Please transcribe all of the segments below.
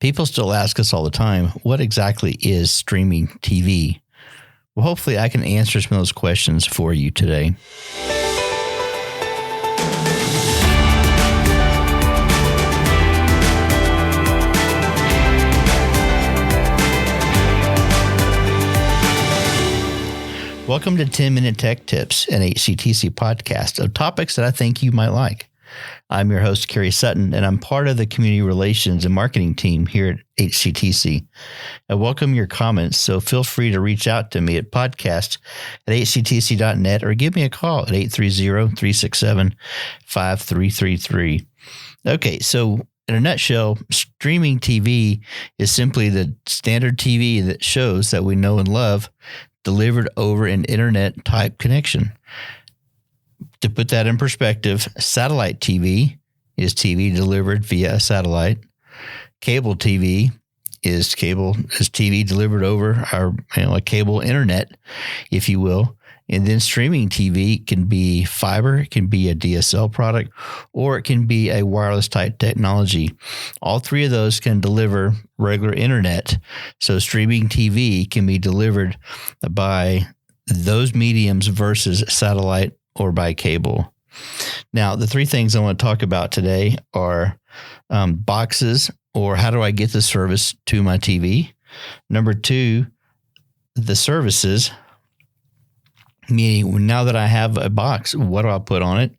People still ask us all the time, what exactly is streaming TV? Well, hopefully I can answer some of those questions for you today. Welcome to 10-Minute Tech Tips, an HCTC podcast of topics that I think you might like. I'm your host, Kerry Sutton, and I'm part of the community relations and marketing team here at HCTC. I welcome your comments, so feel free to reach out to me at podcast@hctc.net or give me a call at 830-367-5333. Okay, so in a nutshell, streaming TV is simply the standard TV that shows that we know and love delivered over an internet type connection. To put that in perspective, satellite TV is TV delivered via a satellite. Cable TV is TV delivered over a cable internet, if you will. And then streaming TV can be fiber, it can be a DSL product, or it can be a wireless type technology. All three of those can deliver regular internet. So streaming TV can be delivered by those mediums versus satellite or by cable. Now, the three things I want to talk about today are boxes, or how do I get the service to my TV? Number two, the services, meaning now that I have a box, what do I put on it?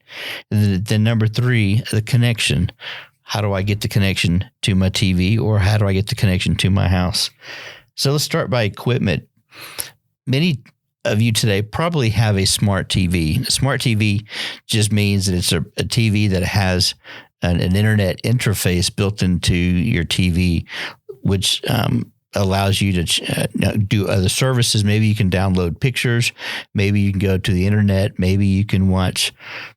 And then number three, the connection. How do I get the connection to my TV, or how do I get the connection to my house? So let's start by equipment. Many of you today probably have a smart TV. A smart TV just means that it's a TV that has an internet interface built into your TV, which allows you to do other services. Maybe you can download pictures. Maybe you can go to the internet. Maybe you can watch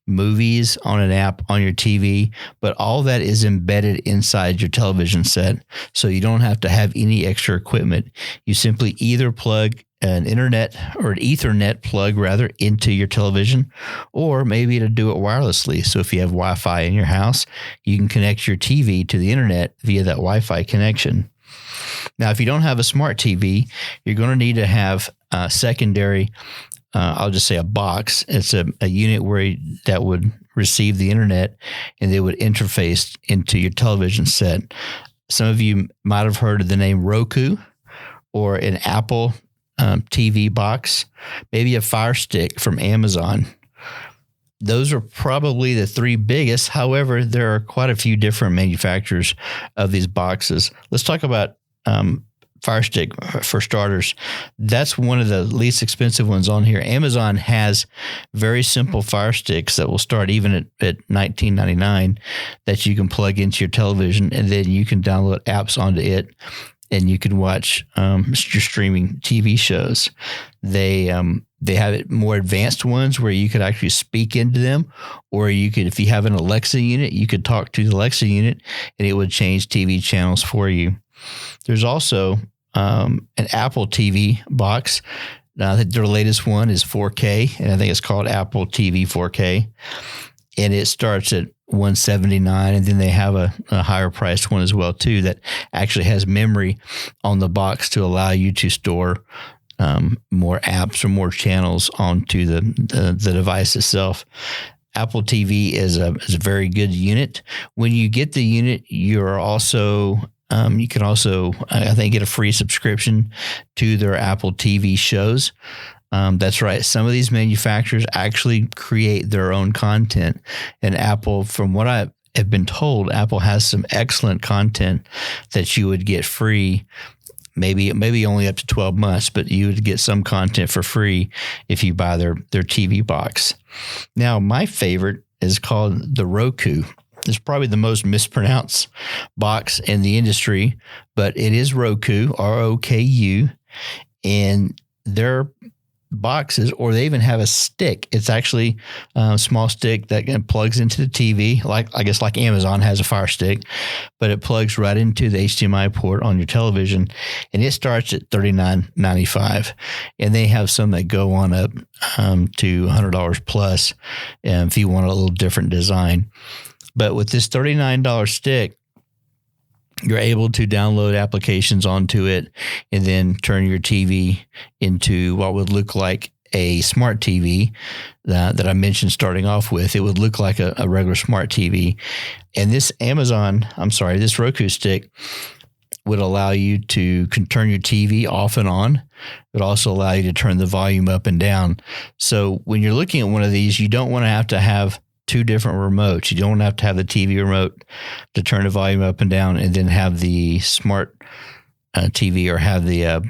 movies on an app on your TV. But all that is embedded inside your television set. So you don't have to have any extra equipment. You simply either plug an internet or an Ethernet plug into your television, or maybe to do it wirelessly. So if you have Wi-Fi in your house, you can connect your TV to the internet via that Wi-Fi connection. Now, if you don't have a smart TV, you're going to need to have a secondary, I'll just say a box. It's a unit that would receive the internet, and they would interface into your television set. Some of you might have heard of the name Roku or an Apple TV box, maybe a Fire Stick from Amazon. Those are probably the three biggest. However, there are quite a few different manufacturers of these boxes. Let's talk about Fire Stick for starters. That's one of the least expensive ones on here. Amazon has very simple Fire Sticks that will start even at $19.99 that you can plug into your television, and then you can download apps onto it, and you can watch your streaming TV shows. They have it more advanced ones where you could actually speak into them, or you could, if you have an Alexa unit, you could talk to the Alexa unit and it would change TV channels for you. There's also an Apple TV box. Now, their latest one is 4K, and I think it's called Apple TV 4K, and it starts at $179, and then they have a higher priced one as well too that actually has memory on the box to allow you to store more apps or more channels onto the device itself. Apple TV is a very good unit. When you get the unit, you're also you can also, I think, get a free subscription to their Apple TV shows. That's right. Some of these manufacturers actually create their own content. And Apple, from what I have been told, Apple has some excellent content that you would get free, maybe only up to 12 months, but you would get some content for free if you buy their TV box. Now, my favorite is called the Roku. It's probably the most mispronounced box in the industry, but it is Roku, R-O-K-U, and their boxes, or they even have a stick. It's actually a small stick that plugs into the TV, like Amazon has a Fire Stick, but it plugs right into the HDMI port on your television, and it starts at $39.95. And they have some that go on up to $100 plus if you want a little different design. But with this $39 stick, You're able to download applications onto it and then turn your TV into what would look like a smart TV that I mentioned starting off with. It would look like a regular smart TV. And this this Roku stick would allow you to turn your TV off and on. It would also allow you to turn the volume up and down. So when you're looking at one of these, you don't want to have two different remotes. You don't want to have the TV remote to turn the volume up and down and then have the smart TV or have the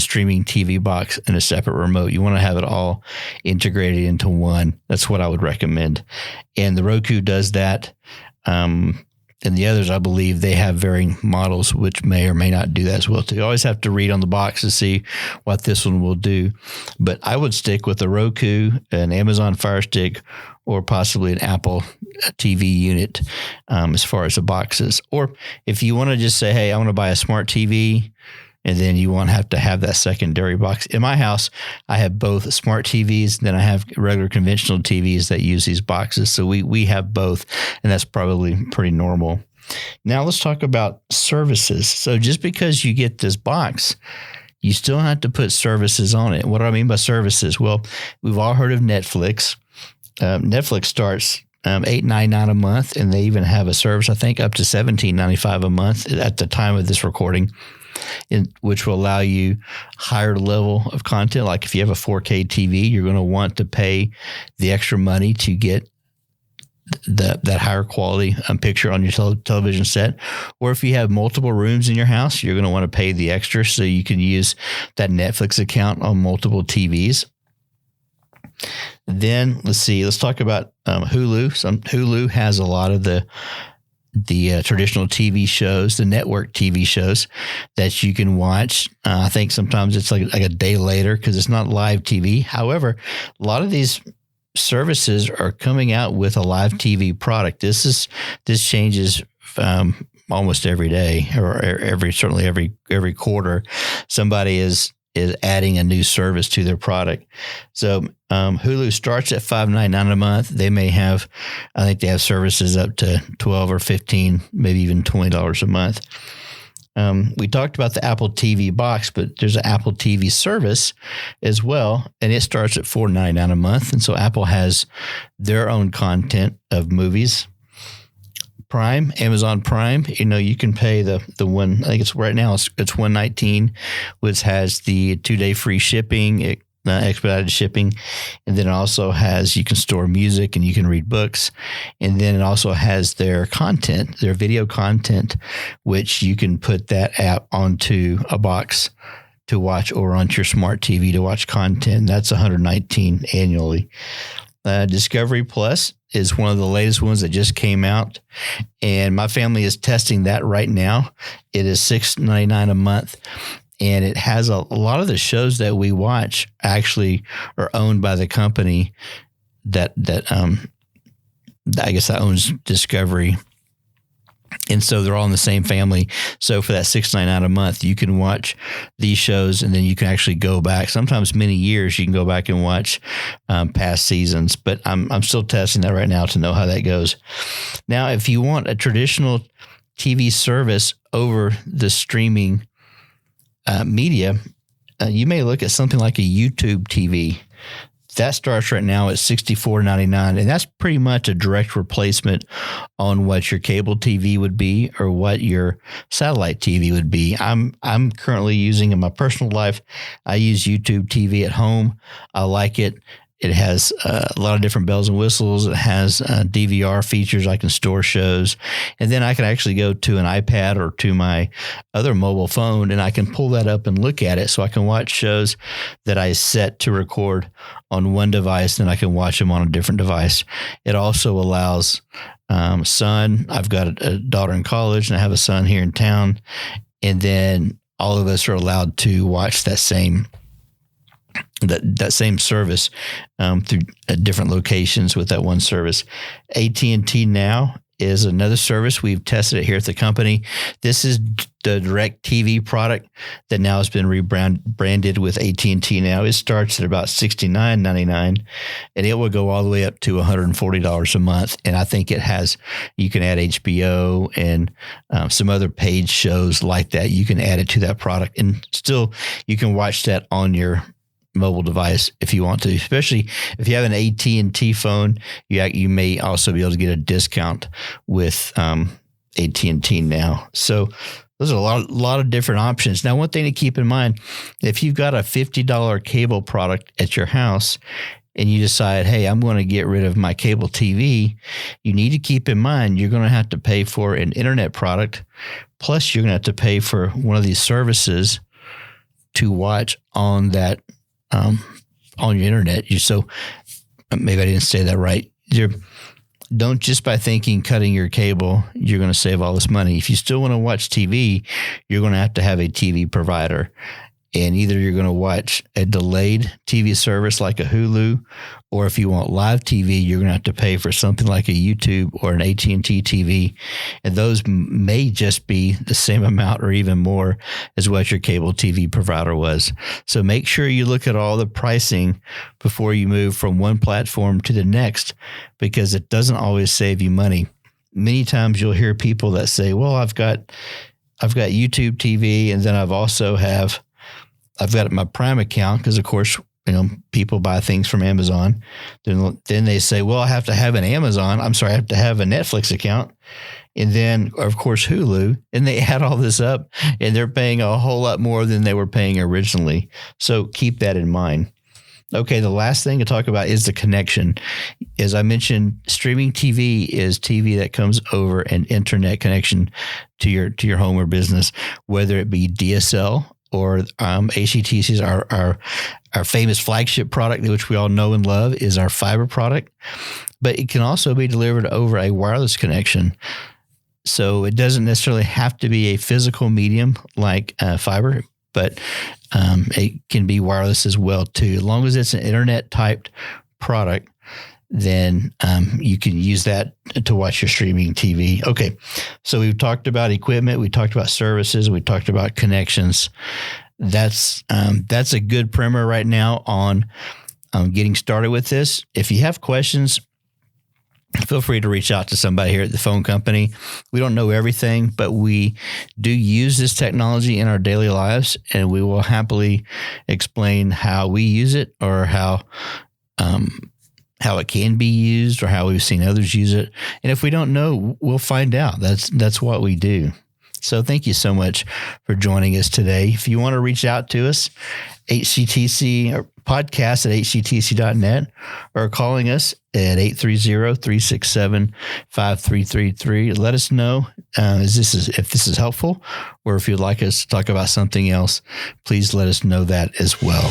streaming TV box in a separate remote. You want to have it all integrated into one. That's what I would recommend. And the Roku does that. And the others, I believe, they have varying models, which may or may not do that as well too. You always have to read on the box to see what this one will do. But I would stick with a Roku, an Amazon Fire Stick, or possibly an Apple TV unit as far as the boxes. Or if you want to just say, hey, I want to buy a smart TV, and then you won't have to have that secondary box. In my house, I have both smart TVs, then I have regular conventional TVs that use these boxes. So we have both, and that's probably pretty normal. Now let's talk about services. So just because you get this box, you still have to put services on it. What do I mean by services? Well, we've all heard of Netflix. Netflix starts $8.99 a month, and they even have a service, I think, up to $17.95 a month at the time of this recording, which will allow you higher level of content. Like if you have a 4K TV, you're going to want to pay the extra money to get that higher quality picture on your television set. Or if you have multiple rooms in your house, you're going to want to pay the extra so you can use that Netflix account on multiple TVs. Then let's talk about Hulu. Hulu has a lot of the traditional TV shows, the network TV shows that you can watch. I think sometimes it's like a day later because it's not live TV. However, a lot of these services are coming out with a live TV product. This changes almost every day, or certainly every quarter. Somebody is adding a new service to their product. So Hulu starts at $5.99 a month. They may have, I think they have services up to $12 or $15, maybe even $20 a month. We talked about the Apple TV box, but there's an Apple TV service as well, and it starts at $4.99 a month. And so Apple has their own content of movies. Prime, Amazon Prime, you can pay the one, I think it's right now it's $119, which has the 2-day free shipping, expedited shipping. And then it also has, you can store music and you can read books. And then it also has their content, their video content, which you can put that app onto a box to watch or onto your smart TV to watch content. That's $119 annually. Discovery Plus is one of the latest ones that just came out, and my family is testing that right now. It is $6.99 a month, and it has a lot of the shows that we watch actually are owned by the company that I guess that owns Discovery. And so they're all in the same family. So for that $6.99 a month, you can watch these shows, and then you can actually go back. Sometimes many years you can go back and watch past seasons. But I'm still testing that right now to know how that goes. Now, if you want a traditional TV service over the streaming media, you may look at something like a YouTube TV. That starts right now at $64.99, and that's pretty much a direct replacement on what your cable TV would be or what your satellite TV would be. I'm currently using, in my personal life, I use YouTube TV at home. I like it. It has a lot of different bells and whistles. It has DVR features. I can store shows. And then I can actually go to an iPad or to my other mobile phone, and I can pull that up and look at it. So I can watch shows that I set to record on one device, then I can watch them on a different device. It also allows son. I've got a daughter in college, and I have a son here in town. And then all of us are allowed to watch that same service through different locations with that one service. AT&T Now is another service. We've tested it here at the company. This is the DirecTV product that now has been rebranded with AT&T now. It starts at about $69.99, and it will go all the way up to $140 a month. And I think you can add HBO and some other paid shows like that. You can add it to that product, and still you can watch that on your mobile device if you want to, especially if you have an AT&T phone. You may also be able to get a discount with AT&T now. So those are a lot of different options. Now, one thing to keep in mind, if you've got a $50 cable product at your house and you decide, hey, I'm going to get rid of my cable TV, you need to keep in mind you're going to have to pay for an internet product, plus you're going to have to pay for one of these services to watch on that on your internet. So maybe I didn't say that right. Don't just by thinking cutting your cable, you're going to save all this money. If you still want to watch TV, you're going to have a TV provider. And either you're going to watch a delayed TV service like a Hulu, or if you want live TV, you're going to have to pay for something like a YouTube or an AT&T TV. And those may just be the same amount or even more as what your cable TV provider was. So make sure you look at all the pricing before you move from one platform to the next, because it doesn't always save you money. Many times you'll hear people that say, well, I've got YouTube TV, and then I've got my Prime account, because of course, people buy things from Amazon. Then they say, well, I have to have I have to have a Netflix account. And then, of course, Hulu. And they add all this up, and they're paying a whole lot more than they were paying originally. So keep that in mind. Okay, the last thing to talk about is the connection. As I mentioned, streaming TV is TV that comes over an internet connection to your home or business, whether it be DSL or HCTC's our famous flagship product, which we all know and love, is our fiber product. But it can also be delivered over a wireless connection. So it doesn't necessarily have to be a physical medium like fiber, but it can be wireless as well too. As long as it's an internet typed product, then you can use that to watch your streaming TV. Okay, so we've talked about equipment, we talked about services, we talked about connections. That's a good primer right now on getting started with this. If you have questions, feel free to reach out to somebody here at the phone company. We don't know everything, but we do use this technology in our daily lives, and we will happily explain how we use it, or how it can be used, or how we've seen others use it. And if we don't know, we'll find out. That's what we do. So thank you so much for joining us today. If you want to reach out to us, HCTC or podcast at hctc.net, or calling us at 830-367-5333. Let us know if this is helpful, or if you'd like us to talk about something else, please let us know that as well.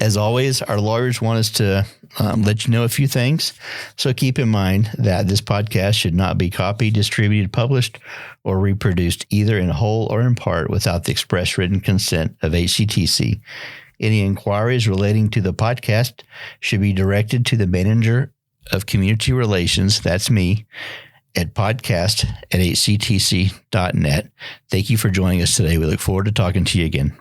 As always, our lawyers want us to let you know a few things. So keep in mind that this podcast should not be copied, distributed, published, or reproduced either in whole or in part without the express written consent of HCTC. Any inquiries relating to the podcast should be directed to the manager of community relations, that's me, at podcast@hctc.net. Thank you for joining us today. We look forward to talking to you again.